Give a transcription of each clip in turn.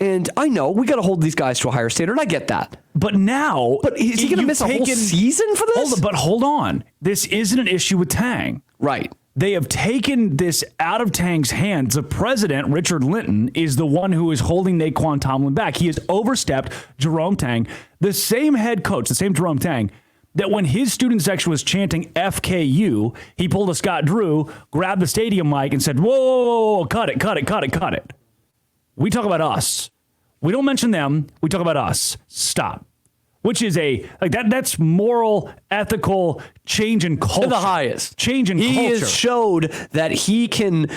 And I know we got to hold these guys to a higher standard. I get that. But now... But is he going to miss a whole season for this? Hold on. This isn't an issue with Tang. Right. They have taken this out of Tang's hands. The president, Richard Linton, is the one who is holding Nae'Qwan Tomlin back. He has overstepped Jerome Tang, the same head coach, the same Jerome Tang, that when his student section was chanting FKU, he pulled a Scott Drew, grabbed the stadium mic, and said, whoa, cut it. We talk about us. We don't mention them. We talk about us. Stop. Which is that's moral, ethical change in culture. To the highest. Change in culture. He has showed that he can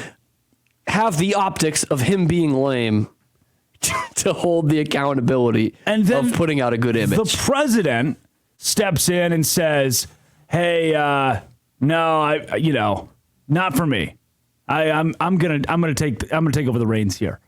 have the optics of him being lame to hold the accountability and then of putting out a good image. The president steps in and says, "Hey, no, not for me. I'm gonna take over the reins here."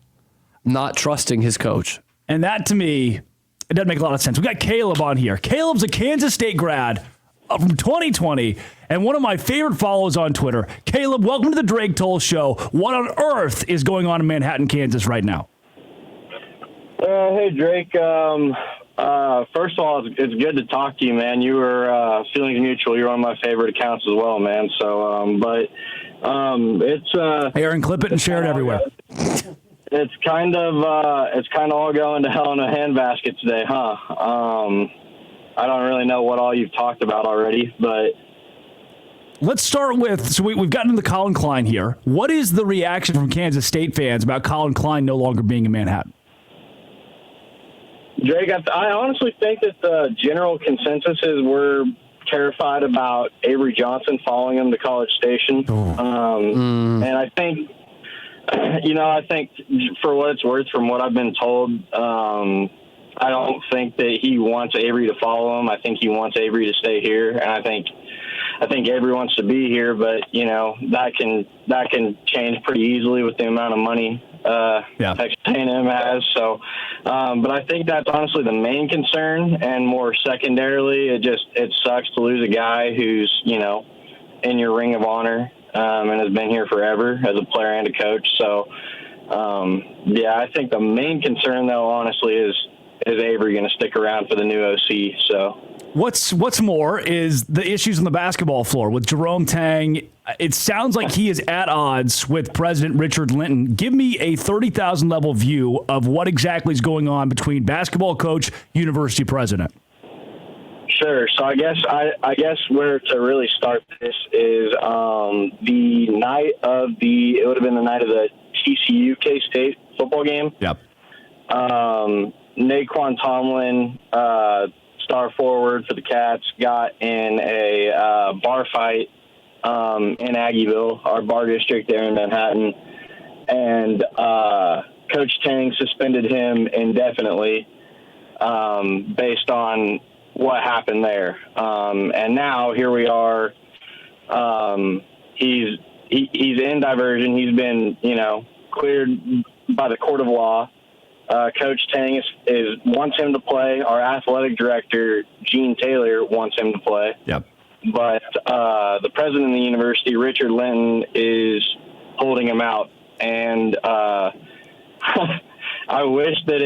Not trusting his coach, and that to me. It doesn't make a lot of sense. We got Caleb on here. Caleb's a Kansas State grad from 2020 and one of my favorite follows on Twitter. Caleb, welcome to the Drake Toll Show. What on earth is going on in Manhattan, Kansas right now? Hey, Drake. First of all, it's good to talk to you, man. You were feelings mutual. You're one of my favorite accounts as well, man. So, it's Aaron, clip it and share it everywhere. It's kind of all going to hell in a handbasket today, huh? I don't really know what all you've talked about already, but let's start with. So we've gotten into Colin Klein here. What is the reaction from Kansas State fans about Colin Klein no longer being in Manhattan? Drake, I honestly think that the general consensus is we're terrified about Avery Johnson following him to College Station, and I think. I think for what it's worth, from what I've been told, I don't think that he wants Avery to follow him. I think he wants Avery to stay here, and I think Avery wants to be here. But that can change pretty easily with the amount of money Texas A&M has. So, but I think that's honestly the main concern, and more secondarily, it sucks to lose a guy who's in your ring of honor. And has been here forever as a player and a coach. So, I think the main concern, though, honestly, is Avery going to stick around for the new OC? So, what's more is the issues on the basketball floor with Jerome Tang. It sounds like he is at odds with President Richard Linton. Give me a 30,000 level view of what exactly is going on between basketball coach, university president. Sure. So I guess where to really start this is the night of it would have been the night of the TCU K-State football game. Yep. Nae'Qwan Tomlin, star forward for the Cats, got in a bar fight in Aggieville, our bar district there in Manhattan, and Coach Tang suspended him indefinitely based on what happened there. And now here we are. He's in diversion. He's been, cleared by the court of law. Coach Tang wants him to play. Our athletic director, Gene Taylor, wants him to play. Yep. But the president of the university, Richard Linton, is holding him out. And I wish that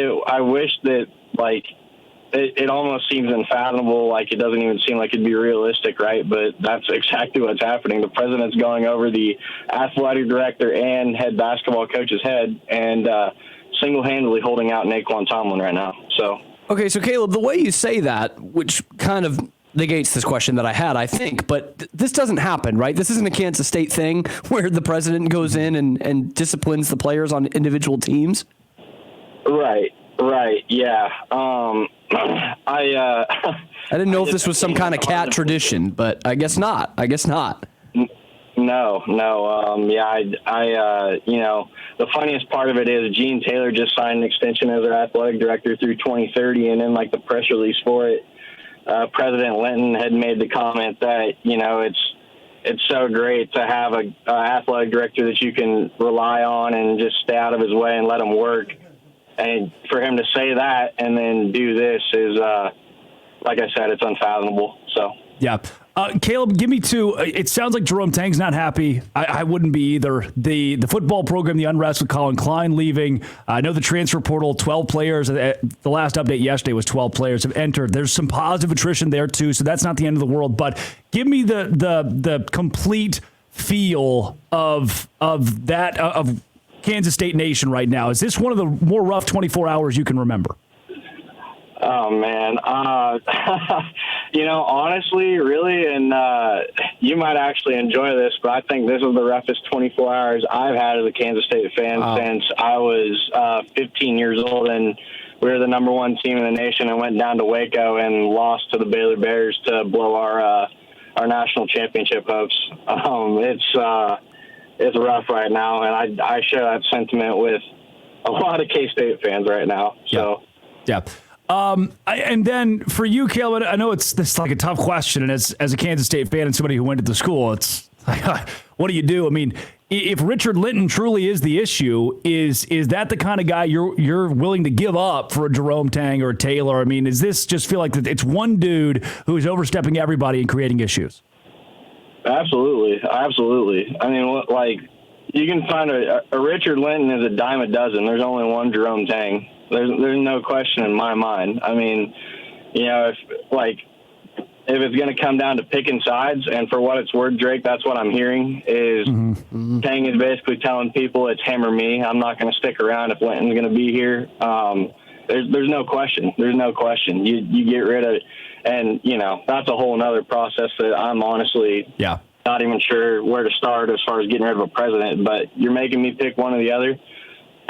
it almost seems unfathomable, like it doesn't even seem like it'd be realistic, right? But that's exactly what's happening. The president's going over the athletic director and head basketball coach's head and single-handedly holding out Nae'Qwan Tomlin right now. So, okay, so Caleb, the way you say that, which kind of negates this question that I had, I think, but this doesn't happen, right? This isn't a Kansas State thing where the president goes in and disciplines the players on individual teams. Right, yeah. I didn't know if this was some kind of cat tradition, but I guess not. No. The funniest part of it is Gene Taylor just signed an extension as our athletic director through 2030, and in the press release for it, President Linton had made the comment that it's so great to have a athletic director that you can rely on and just stay out of his way and let him work. And for him to say that and then do this is, like I said, it's unfathomable. So Yeah. Caleb, give me two. It sounds like Jerome Tang's not happy. I wouldn't be either. The football program, the unrest with Colin Klein leaving. I know the transfer portal, 12 players. The last update yesterday was 12 players have entered. There's some positive attrition there too, so that's not the end of the world. But give me the complete feel of Kansas State Nation right now. Is this one of the more rough 24 hours you can remember? Oh, man. Honestly, really, and you might actually enjoy this, but I think this is the roughest 24 hours I've had as a Kansas State fan since I was 15 years old, and we were the number one team in the nation and went down to Waco and lost to the Baylor Bears to blow our national championship hopes. It's rough right now, and I share that sentiment with a lot of K-State fans right now. So, yeah. And then for you, Caleb, I know this is like a tough question, and as a Kansas State fan and somebody who went to the school, it's like, what do you do? I mean, if Richard Linton truly is the issue, is that the kind of guy you're willing to give up for a Jerome Tang or a Taylor? I mean, does this just feel like it's one dude who's overstepping everybody and creating issues? Absolutely. I mean, like, you can find a Richard Linton is a dime a dozen. There's only one Jerome Tang. There's no question in my mind. I mean, if it's going to come down to picking sides, and for what it's worth, Drake, that's what I'm hearing is Tang is basically telling people it's him or me. I'm not going to stick around if Linton's going to be here. There's no question. There's no question. You get rid of it. And, that's a whole nother process that I'm honestly not even sure where to start as far as getting rid of a president. But you're making me pick one or the other.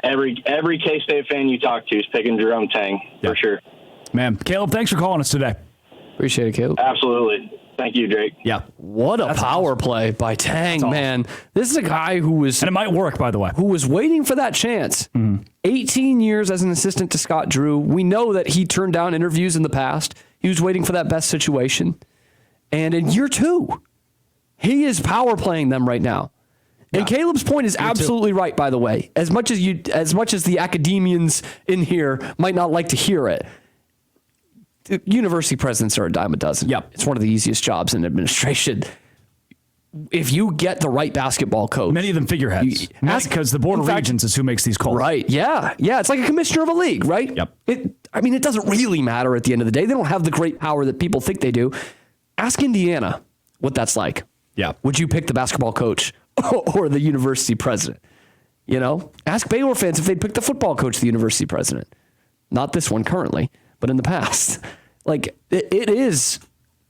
Every K-State fan you talk to is picking Jerome Tang, for sure. Man, Caleb, thanks for calling us today. Appreciate it, Caleb. Absolutely. Thank you, Drake. Yeah. What a power play by Tang, man. This is a guy who was... And it might work, by the way. Who was waiting for that chance. 18 years as an assistant to Scott Drew. We know that he turned down interviews in the past. He was waiting for that best situation. And in year 2, he is power playing them right now. And Caleb's point is absolutely right, by the way. As much as the academians in here might not like to hear it, university presidents are a dime a dozen. Yep. It's one of the easiest jobs in administration. If you get the right basketball coach. Many of them figureheads. Because the Board of Regents is who makes these calls. Right. Yeah. Yeah. It's like a commissioner of a league, right? Yep. It doesn't really matter at the end of the day. They don't have the great power that people think they do. Ask Indiana what that's like. Yeah. Would you pick the basketball coach or the university president? Ask Baylor fans if they'd pick the football coach, the university president. Not this one currently, but in the past. Like, it is,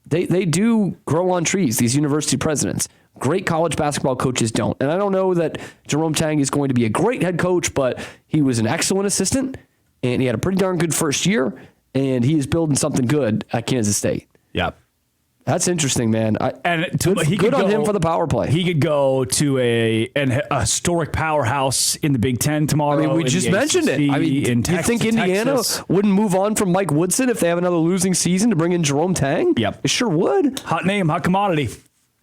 they do grow on trees, these university presidents. Great college basketball coaches don't. And I don't know that Jerome Tang is going to be a great head coach, but he was an excellent assistant, and he had a pretty darn good first year, and he is building something good at Kansas State. Yeah. That's interesting, man. Good on him for the power play. He could go to a historic powerhouse in the Big Ten tomorrow. I mean, we just mentioned it. I mean, do you think Indiana wouldn't move on from Mike Woodson if they have another losing season to bring in Jerome Tang? Yep. It sure would. Hot name, hot commodity.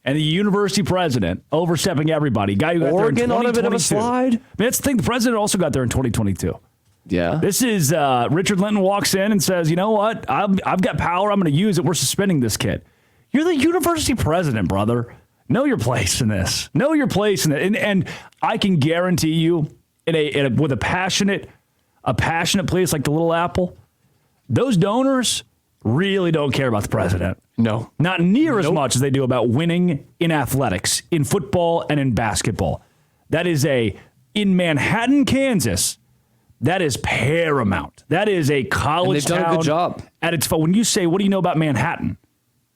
And the university president overstepping everybody. Guy who got Oregon there in 2022. on a bit of a slide. I mean, that's the thing. The president also got there in 2022. Yeah. This is Richard Linton walks in and says, you know what? I've got power. I'm going to use it. We're suspending this kid. You're the university president, brother. Know your place in this. Know your place in it. And I can guarantee you, with a passionate place like the Little Apple, those donors really don't care about the president. No. Not near as much as they do about winning in athletics, in football, and in basketball. That is in Manhattan, Kansas, that is paramount. That is a college town. They've done a good job. When you say, what do you know about Manhattan?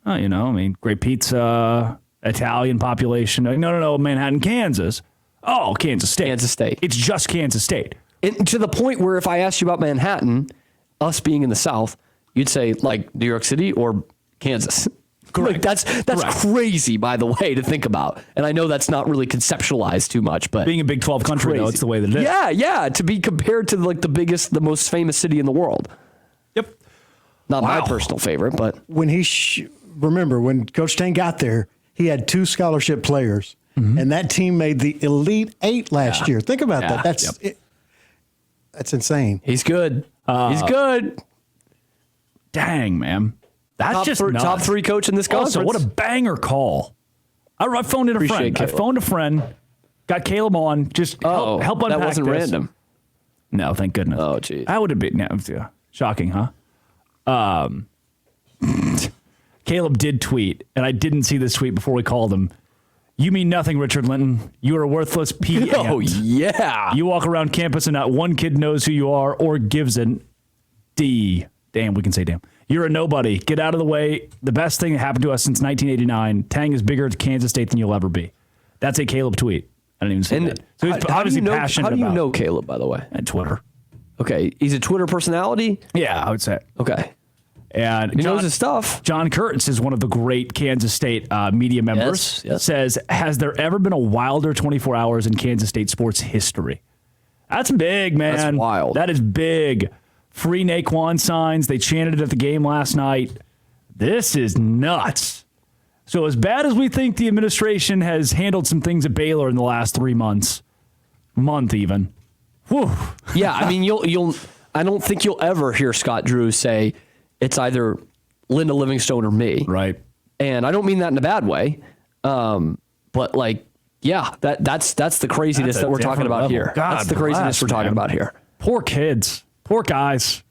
Oh, great pizza, Italian population. No, Manhattan, Kansas. Oh, Kansas State. Kansas State. It's just Kansas State. And to the point where if I asked you about Manhattan, us being in the South, you'd say like New York City or Kansas. Correct. Like, that's crazy, by the way, to think about. And I know that's not really conceptualized too much, but being a Big 12 country, though, it's the way that it is. Yeah. To be compared to like the most famous city in the world. Yep. Not my personal favorite, but when remember when Coach Tang got there, he had 2 scholarship players, and that team made the Elite 8 last year. Think about that. That's insane. He's good. He's good. Dang, man. That's just nuts. top 3 coach in this conference. Also, what a banger call. I phoned in a friend. I phoned a friend, got Caleb on, just help unpack that wasn't this. random. No, thank goodness. Oh, geez. That would have been shocking, huh? Caleb did tweet, and I didn't see this tweet before we called him. You mean nothing, Richard Linton. You are a worthless P. Oh, yeah. You walk around campus and not one kid knows who you are or gives an D. Damn, we can say damn. You're a nobody. Get out of the way. The best thing that happened to us since 1989. Tang is bigger at Kansas State than you'll ever be. That's a Caleb tweet. I didn't even see that. So he's obviously passionate about it. How do you know Caleb, by the way? And Twitter. Okay. He's a Twitter personality? Yeah, I would say. Okay. And he knows his stuff. John Kurtz is one of the great Kansas State media members. Yes. Says, has there ever been a wilder 24 hours in Kansas State sports history? That's big, man. That's wild. That is big. Free Nae'Qwan signs. They chanted it at the game last night. This is nuts. So as bad as we think the administration has handled some things at Baylor in the last 3 months, month even. Whew. Yeah, I mean, I don't think you'll ever hear Scott Drew say it's either Linda Livingstone or me. Right. And I don't mean that in a bad way. But like, yeah, that's the craziness that we're talking about here. God that's the craziness we're talking about here. Poor kids. Poor guys.